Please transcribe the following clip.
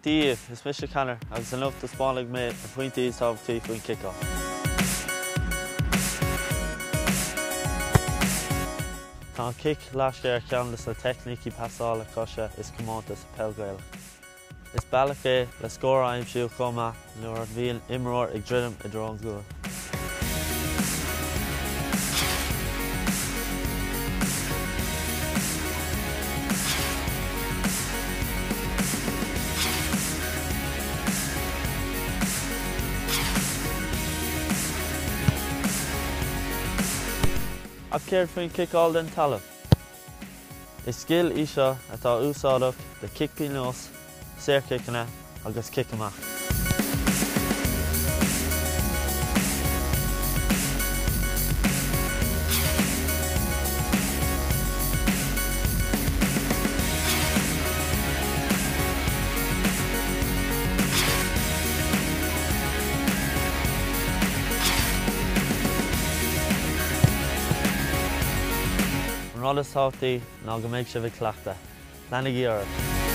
Díobh is Mr. Canner agus an lucht spálaigh mé a pointí tábhachtí faoin kick-off. Tá an kick leisce ar cheannas na technicí pasála cosise is cumánta sa peilghailach. Is bealach é le scór aimsiú chomh nuair bhíonn imreoir ag ddridim I drón gúil. Ach céir faoin kick-all den talamh. Is scill í seo atá úsáideach de kick pinós, saorchickeanna agus kick amach. An rud is tábhachtaí ná go mbeidh sibh ag cleachta. Leannaigh iarraidh.